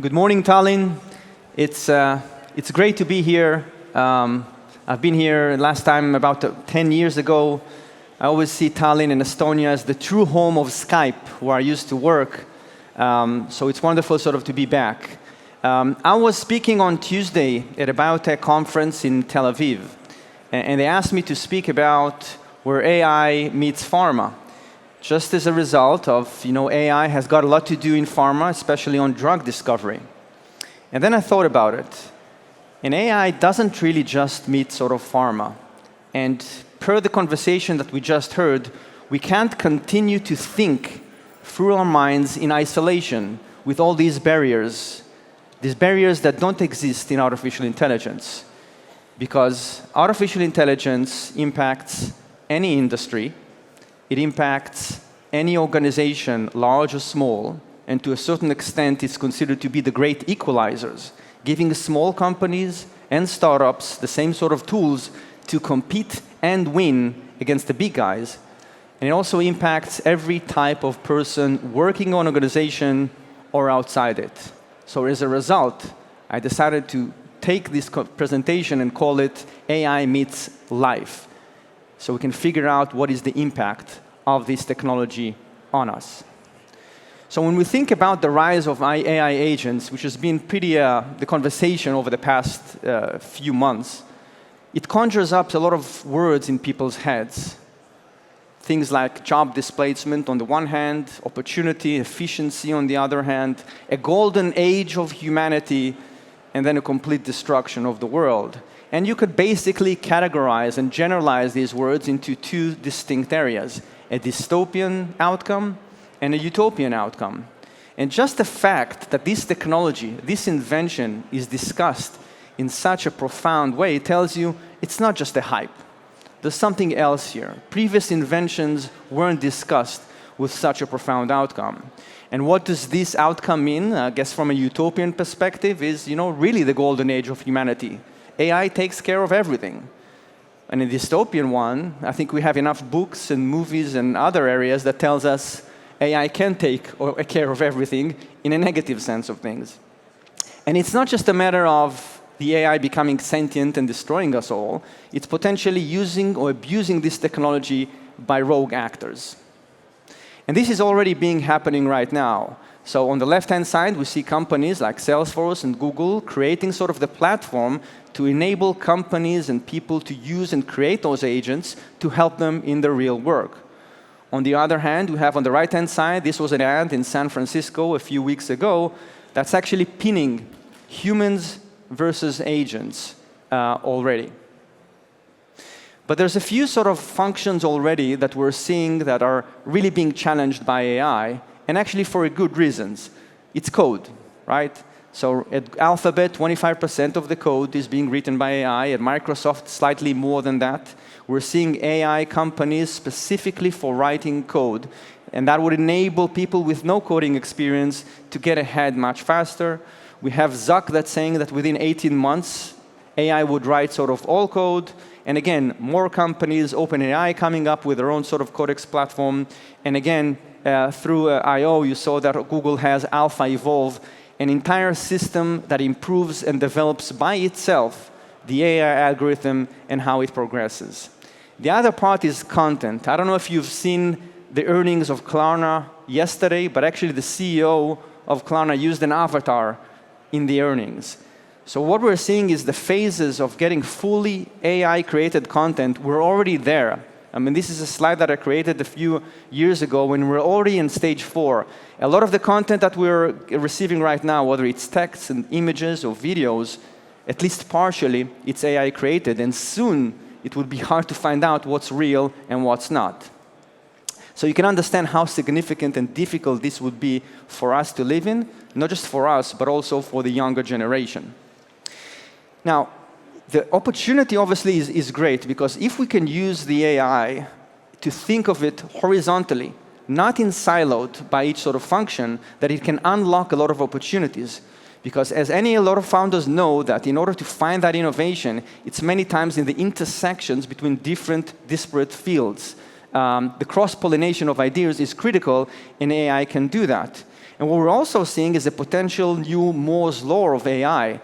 Good morning, Tallinn. It's great to be here. I've been here last time about 10 years ago. I always see Tallinn and Estonia as the true home of Skype, where I used to work. So it's wonderful sort of to be back. I was speaking on Tuesday at a biotech conference in Tel Aviv, and they asked me to speak about where AI meets pharma. Just as a result of, AI has got a lot to do in pharma, especially on drug discovery. And then I thought about it. And AI doesn't really just meet sort of pharma. And per the conversation that we just heard, we can't continue to think through our minds in isolation with all these barriers that don't exist in artificial intelligence. Because artificial intelligence impacts any industry. It impacts any organization, large or small, and to a certain extent it's considered to be the great equalizers, giving small companies and startups the same sort of tools to compete and win against the big guys. And it also impacts every type of person working on an organization or outside it. So as a result, I decided to take this presentation and call it AI Meets Life, so we can figure out what is the impact of this technology on us. So when we think about the rise of AI agents, which has been pretty the conversation over the past few months, it conjures up a lot of words in people's heads. Things like job displacement on the one hand, opportunity, efficiency on the other hand, a golden age of humanity, and then a complete destruction of the world. And you could basically categorize and generalize these words into two distinct areas: a dystopian outcome and a utopian outcome. And just the fact that this technology, this invention, is discussed in such a profound way tells you it's not just a hype. There's something else here. Previous inventions weren't discussed with such a profound outcome. And what does this outcome mean? I guess from a utopian perspective is, really the golden age of humanity. AI takes care of everything. And in the dystopian one, I think we have enough books and movies and other areas that tells us AI can take care of everything in a negative sense of things. And it's not just a matter of the AI becoming sentient and destroying us all. It's potentially using or abusing this technology by rogue actors. And this is already happening right now. So on the left-hand side, we see companies like Salesforce and Google creating sort of the platform to enable companies and people to use and create those agents to help them in their real work. On the other hand, we have on the right-hand side, this was an ad in San Francisco a few weeks ago that's actually pinning humans versus agents already. But there's a few sort of functions already that we're seeing that are really being challenged by AI, and actually for good reasons. It's code, right? So at Alphabet, 25% of the code is being written by AI. At Microsoft, slightly more than that. We're seeing AI companies specifically for writing code, and that would enable people with no coding experience to get ahead much faster. We have Zuck that's saying that within 18 months, AI would write sort of all code. And again, more companies, OpenAI coming up with their own sort of codex platform. And again, through I/O, you saw that Google has Alpha Evolve, an entire system that improves and develops by itself the AI algorithm and how it progresses. The other part is content. I don't know if you've seen the earnings of Klarna yesterday, but actually the CEO of Klarna used an avatar in the earnings. So what we're seeing is the phases of getting fully AI-created content. We're already there. I mean, this is a slide that I created a few years ago when we're already in stage 4. A lot of the content that we're receiving right now, whether it's text and images or videos, at least partially, it's AI-created. And soon, it will be hard to find out what's real and what's not. So you can understand how significant and difficult this would be for us to live in, not just for us, but also for the younger generation. Now, the opportunity obviously is great, because if we can use the AI to think of it horizontally, not in siloed by each sort of function, that it can unlock a lot of opportunities. Because as a lot of founders know that in order to find that innovation, it's many times in the intersections between different disparate fields. The cross-pollination of ideas is critical, and AI can do that. And what we're also seeing is a potential new Moore's law of AI.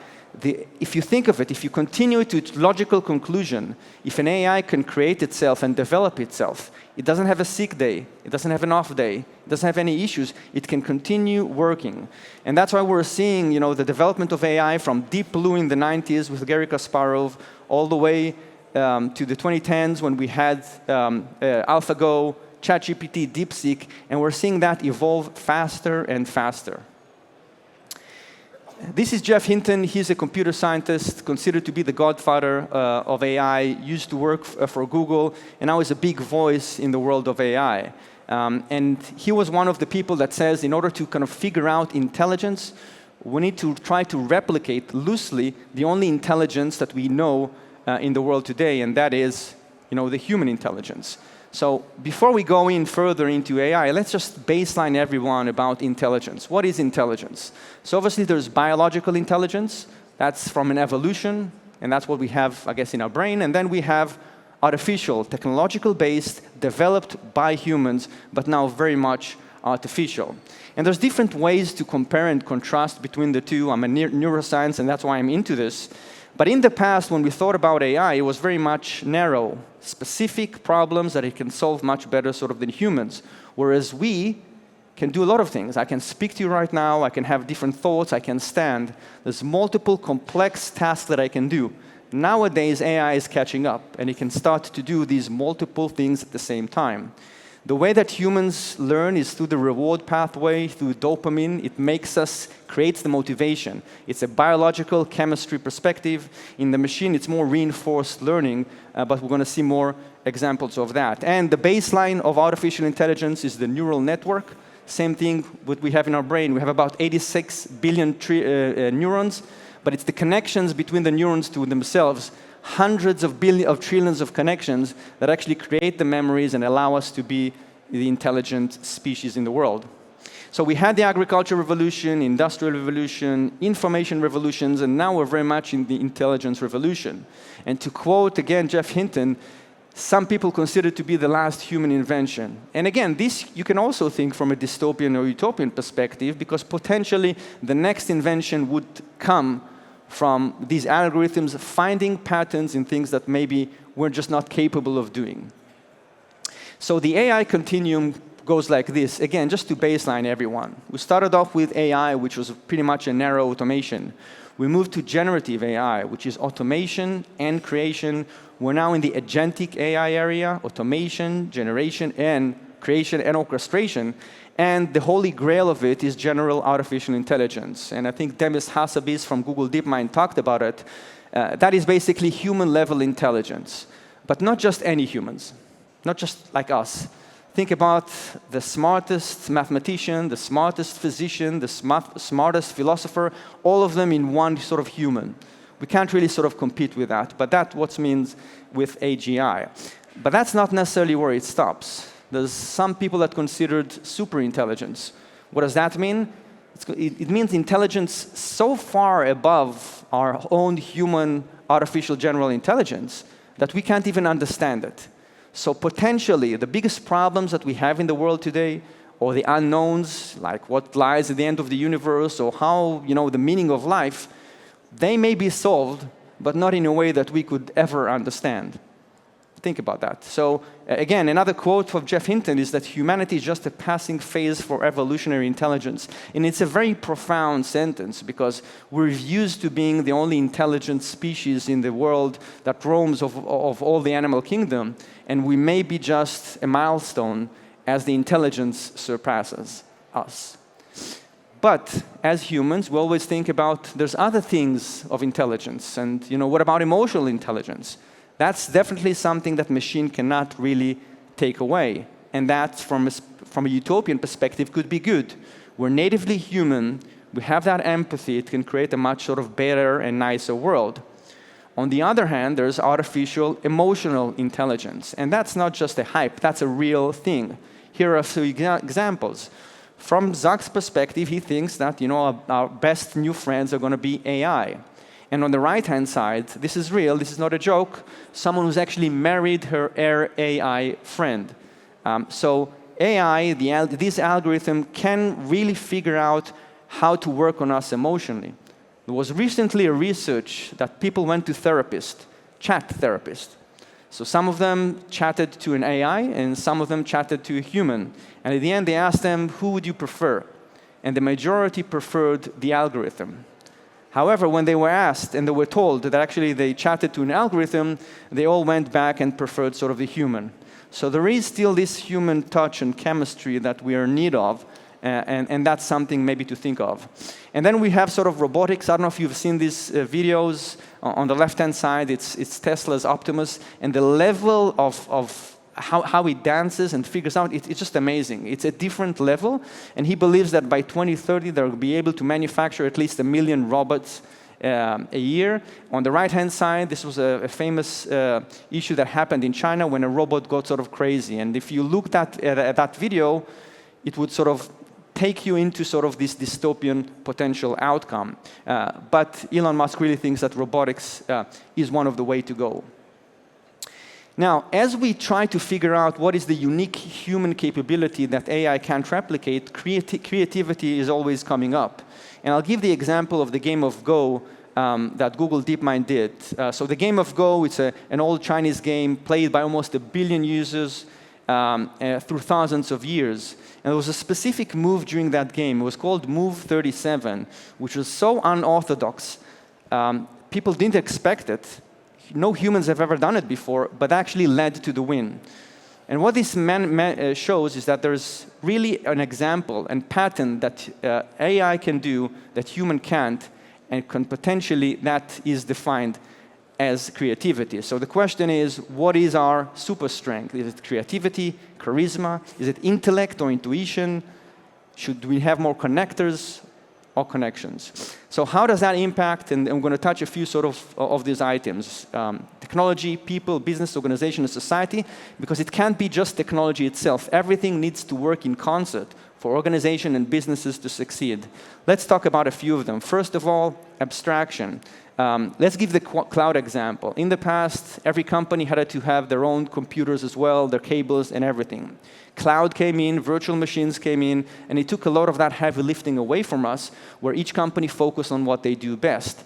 If you think of it, if you continue to its logical conclusion, if an AI can create itself and develop itself, it doesn't have a sick day, it doesn't have an off day, it doesn't have any issues, it can continue working. And that's why we're seeing the development of AI from Deep Blue in the 90s with Garry Kasparov, all the way to the 2010s when we had AlphaGo, ChatGPT, DeepSeek, and we're seeing that evolve faster and faster. This is Jeff Hinton. He's a computer scientist, considered to be the godfather of AI, used to work for Google, and now is a big voice in the world of AI. And he was one of the people that says, in order to kind of figure out intelligence, we need to try to replicate loosely the only intelligence that we know in the world today, and that is the human intelligence. So before we go in further into AI, let's just baseline everyone about intelligence. What is intelligence? So obviously there's biological intelligence. That's from an evolution, and that's what we have, I guess, in our brain. And then we have artificial, technological-based, developed by humans, but now very much artificial. And there's different ways to compare and contrast between the two. I'm a neuroscience, and that's why I'm into this. But in the past, when we thought about AI, it was very much narrow, specific problems that it can solve much better sort of than humans. Whereas we can do a lot of things. I can speak to you right now, I can have different thoughts, I can stand. There's multiple complex tasks that I can do. Nowadays, AI is catching up, and it can start to do these multiple things at the same time. The way that humans learn is through the reward pathway, through dopamine. It makes us, creates the motivation. It's a biological chemistry perspective. In the machine, it's more reinforced learning, but we're going to see more examples of that. And the baseline of artificial intelligence is the neural network. Same thing what we have in our brain. We have about 86 billion neurons, but it's the connections between the neurons to themselves, hundreds of trillions of connections that actually create the memories and allow us to be the intelligent species in the world. So we had the agricultural revolution, industrial revolution, information revolutions, and now we're very much in the intelligence revolution. And to quote again Jeff Hinton, some people consider it to be the last human invention. And again, this you can also think from a dystopian or utopian perspective, because potentially the next invention would come from these algorithms finding patterns in things that maybe we're just not capable of doing. So the AI continuum goes like this. Again, just to baseline everyone. We started off with AI, which was pretty much a narrow automation. We moved to generative AI, which is automation and creation. We're now in the agentic AI area, automation, generation, and creation and orchestration. And the holy grail of it is general artificial intelligence. And I think Demis Hassabis from Google DeepMind talked about it. That is basically human-level intelligence. But not just any humans, not just like us. Think about the smartest mathematician, the smartest physician, the smartest philosopher, all of them in one sort of human. We can't really sort of compete with that, but that's what means with AGI. But that's not necessarily where it stops. There's some people that considered superintelligence. What does that mean? It means intelligence so far above our own human artificial general intelligence that we can't even understand it. So potentially, the biggest problems that we have in the world today, or the unknowns, like what lies at the end of the universe, or how, the meaning of life, they may be solved, but not in a way that we could ever understand. Think about that. So again, another quote of Jeff Hinton is that humanity is just a passing phase for evolutionary intelligence. And it's a very profound sentence, because we're used to being the only intelligent species in the world that roams of all the animal kingdom, and we may be just a milestone as the intelligence surpasses us. But as humans, we always think about there's other things of intelligence, and what about emotional intelligence? That's definitely something that machine cannot really take away. And that, from a utopian perspective, could be good. We're natively human. We have that empathy. It can create a much sort of better and nicer world. On the other hand, there's artificial emotional intelligence. And that's not just a hype. That's a real thing. Here are a few examples. From Zuck's perspective, he thinks that our best new friends are going to be AI. And on the right-hand side, this is real, this is not a joke, someone who's actually married her AI friend. So AI, this algorithm can really figure out how to work on us emotionally. There was recently a research that people went to therapists, chat therapists. So some of them chatted to an AI, and some of them chatted to a human. And at the end, they asked them, who would you prefer? And the majority preferred the algorithm. However, when they were asked and they were told that actually they chatted to an algorithm, they all went back and preferred sort of the human. So there is still this human touch and chemistry that we are in need of, and that's something maybe to think of. And then we have sort of robotics. I don't know if you've seen these videos. On the left-hand side, it's Tesla's Optimus, and the level of how it dances and figures out, it's just amazing. It's a different level, and he believes that by 2030, they'll be able to manufacture at least 1 million robots a year. On the right-hand side, this was a famous issue that happened in China when a robot got sort of crazy. And if you looked at that video, it would sort of take you into sort of this dystopian potential outcome. But Elon Musk really thinks that robotics is one of the way to go. Now, as we try to figure out what is the unique human capability that AI can't replicate, creativity is always coming up. And I'll give the example of the game of Go that Google DeepMind did. So the game of Go, it's an old Chinese game played by almost 1 billion users through thousands of years. And there was a specific move during that game. It was called Move 37, which was so unorthodox. People didn't expect it. No humans have ever done it before, but actually led to the win. And what this shows is that there's really an example and pattern that AI can do that human can't, and can potentially that is defined as creativity. So the question is, what is our super strength? Is it creativity, charisma? Is it intellect or intuition? Should we have more connectors or connections? So how does that impact? And I'm going to touch a few sort of these items. Technology, people, business, organization, and society, because it can't be just technology itself. Everything needs to work in concert for organization and businesses to succeed. Let's talk about a few of them. First of all, abstraction. Let's give the cloud example. In the past, every company had to have their own computers as well, their cables and everything. Cloud came in, virtual machines came in, and it took a lot of that heavy lifting away from us, where each company focused on what they do best.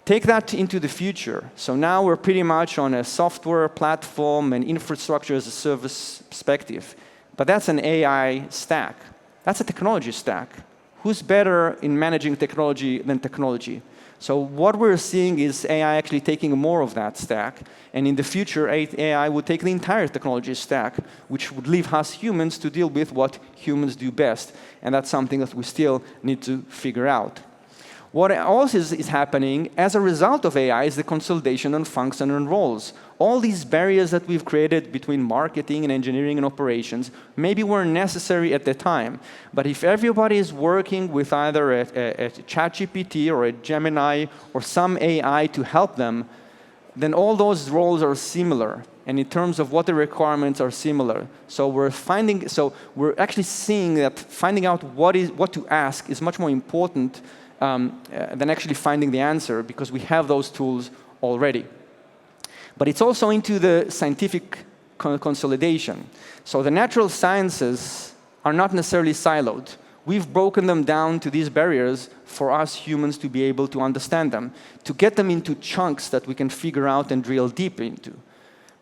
Take that into the future. So now we're pretty much on a software platform and infrastructure as a service perspective. But that's an AI stack. That's a technology stack. Who's better in managing technology than technology? So what we're seeing is AI actually taking more of that stack. And in the future, AI would take the entire technology stack, which would leave us humans to deal with what humans do best. And that's something that we still need to figure out. What also is happening as a result of AI is the consolidation on function and roles. All these barriers that we've created between marketing and engineering and operations maybe weren't necessary at the time. But if everybody is working with either a ChatGPT or a Gemini or some AI to help them, then all those roles are similar. And in terms of what the requirements are similar. So we're actually seeing that finding out what to ask is much more important than actually finding the answer, because we have those tools already. But it's also into the scientific consolidation. So the natural sciences are not necessarily siloed. We've broken them down to these barriers for us humans to be able to understand them, to get them into chunks that we can figure out and drill deep into.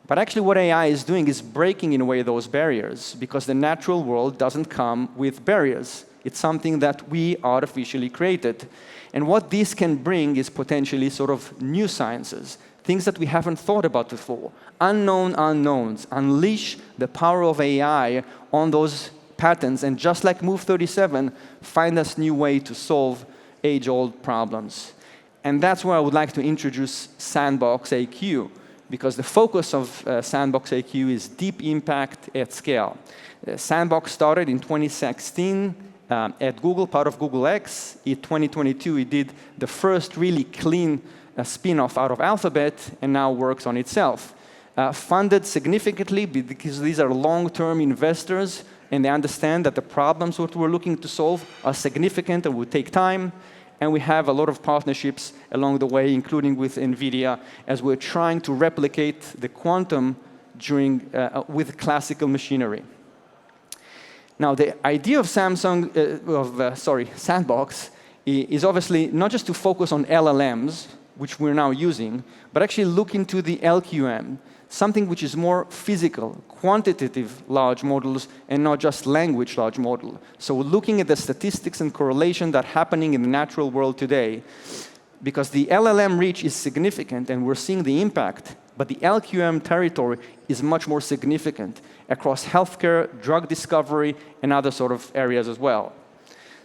But actually what AI is doing is breaking in a way those barriers, because the natural world doesn't come with barriers. It's something that we artificially created. And what this can bring is potentially sort of new sciences, things that we haven't thought about before. Unknown unknowns. Unleash the power of AI on those patterns, and just like Move 37, find us new way to solve age-old problems. And that's where I would like to introduce SandboxAQ, because the focus of SandboxAQ is deep impact at scale. Sandbox started in 2016 at Google, part of Google X. In 2022, it did the first really clean spin-off out of Alphabet, and now works on itself. Funded significantly because these are long-term investors, and they understand that the problems that we're looking to solve are significant and will take time. And we have a lot of partnerships along the way, including with NVIDIA, as we're trying to replicate the quantum with classical machinery. Now, the idea of Sandbox is obviously not just to focus on LLMs, which we're now using, but actually look into the LQM, something which is more physical, quantitative large models, and not just language large model. So we're looking at the statistics and correlation that are happening in the natural world today, because the LLM reach is significant, and we're seeing the impact, but the LQM territory is much more significant across healthcare, drug discovery, and other sort of areas as well.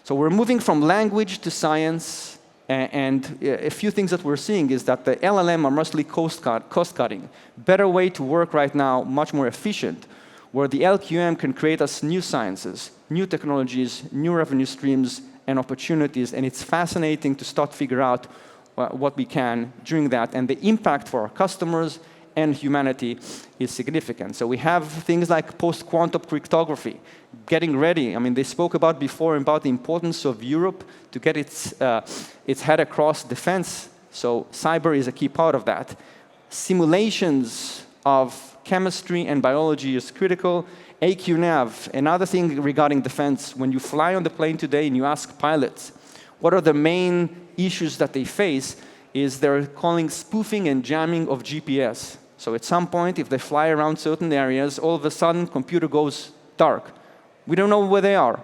So we're moving from language to science, and a few things that we're seeing is that the LLM are mostly cost-cutting. Better way to work right now, much more efficient, where the LQM can create us new sciences, new technologies, new revenue streams, and opportunities, and it's fascinating to start figure out what we can during that, and the impact for our customers and humanity is significant. So we have things like post-quantum cryptography, getting ready. I mean, they spoke about before about the importance of Europe to get its head across defense. So cyber is a key part of that. Simulations of chemistry and biology is critical. AQNav, another thing regarding defense, when you fly on the plane today and you ask pilots, what are the main issues that they face, is they're calling spoofing and jamming of GPS. So at some point, if they fly around certain areas, all of a sudden, computer goes dark. We don't know where they are.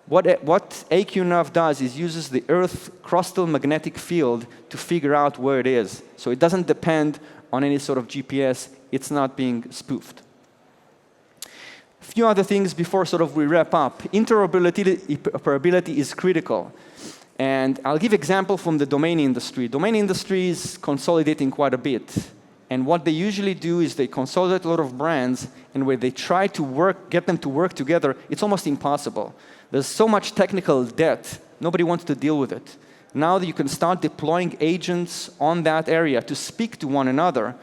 What AQNav does is uses the Earth's crustal magnetic field to figure out where it is. So it doesn't depend on any sort of GPS. It's not being spoofed. A few other things before sort of we wrap up. Interoperability is critical. And I'll give example from the domain industry. Domain industry is consolidating quite a bit. And what they usually do is they consolidate a lot of brands, and where they try to get them to work together, it's almost impossible. There's so much technical debt, nobody wants to deal with it. Now that you can start deploying agents on that area to speak to one another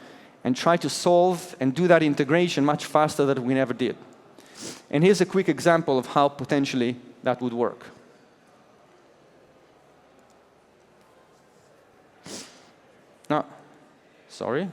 and try to solve and do that integration much faster than we never did. And here's a quick example of how potentially that would work. No, sorry.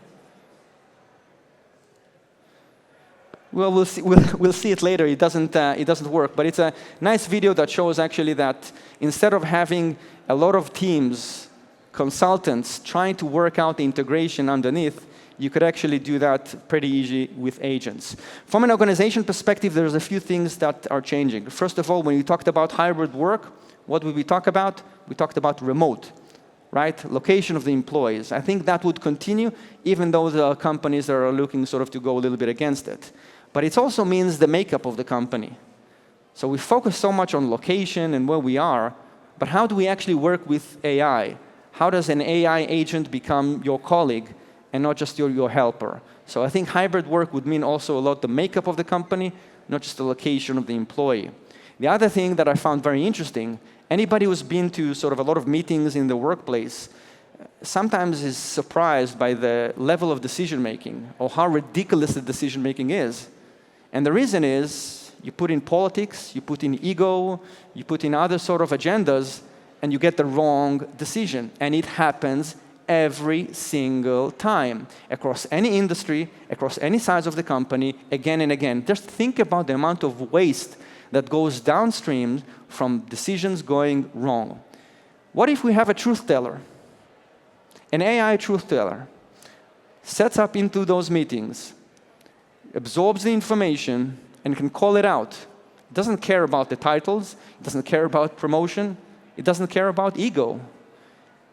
Well, we'll see it later. It doesn't work, but it's a nice video that shows actually that instead of having a lot of teams, consultants trying to work out the integration underneath, you could actually do that pretty easy with agents. From an organization perspective, there's a few things that are changing. First of all, when we talked about hybrid work, what did we talk about? We talked about remote. Right? Location of the employees. I think that would continue, even though there are companies that are looking sort of to go a little bit against it. But it also means the makeup of the company. So we focus so much on location and where we are, but how do we actually work with AI? How does an AI agent become your colleague and not just your helper? So I think hybrid work would mean also a lot the makeup of the company, not just the location of the employee. The other thing that I found very interesting, anybody who's been to sort of a lot of meetings in the workplace sometimes is surprised by the level of decision-making or how ridiculous the decision-making is. And the reason is you put in politics, you put in ego, you put in other sort of agendas, and you get the wrong decision. And it happens every single time across any industry, across any size of the company, again and again. Just think about the amount of waste that goes downstream from decisions going wrong. What if we have a truth teller? An AI truth teller sets up into those meetings, absorbs the information, and can call it out. It doesn't care about the titles, it doesn't care about promotion, it doesn't care about ego.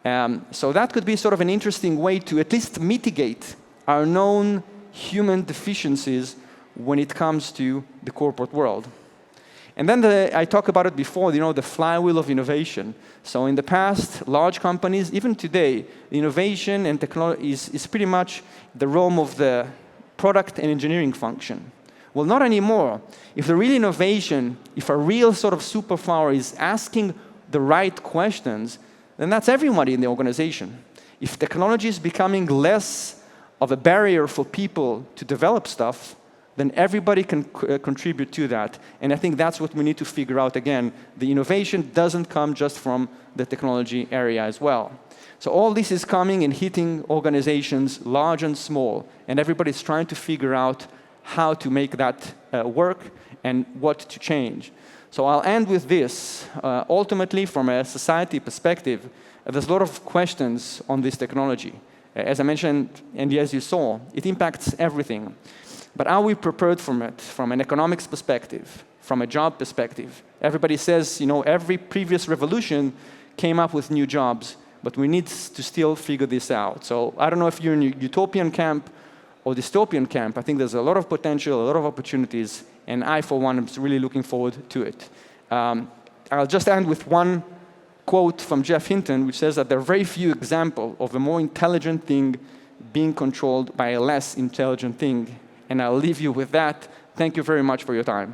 So that could be sort of an interesting way to at least mitigate our known human deficiencies when it comes to the corporate world. And then I talked about it before, the flywheel of innovation. So in the past, large companies, even today, innovation and technology is pretty much the realm of the product and engineering function. Well, not anymore. If the real innovation, if a real sort of superpower is asking the right questions, then that's everybody in the organization. If technology is becoming less of a barrier for people to develop stuff, then everybody can contribute to that. And I think that's what we need to figure out again. The innovation doesn't come just from the technology area as well. So all this is coming and hitting organizations large and small, and everybody's trying to figure out how to make that work and what to change. So I'll end with this. Ultimately, from a society perspective, there's a lot of questions on this technology. As I mentioned, and as you saw, it impacts everything. But are we prepared from it, from an economics perspective, from a job perspective? Everybody says, you know, every previous revolution came up with new jobs, but we need to still figure this out. So I don't know if you're in utopian camp or dystopian camp. I think there's a lot of potential, a lot of opportunities, and I, for one, am really looking forward to it. I'll just end with one quote from Jeff Hinton, which says that there are very few examples of a more intelligent thing being controlled by a less intelligent thing. And I'll leave you with that. Thank you very much for your time.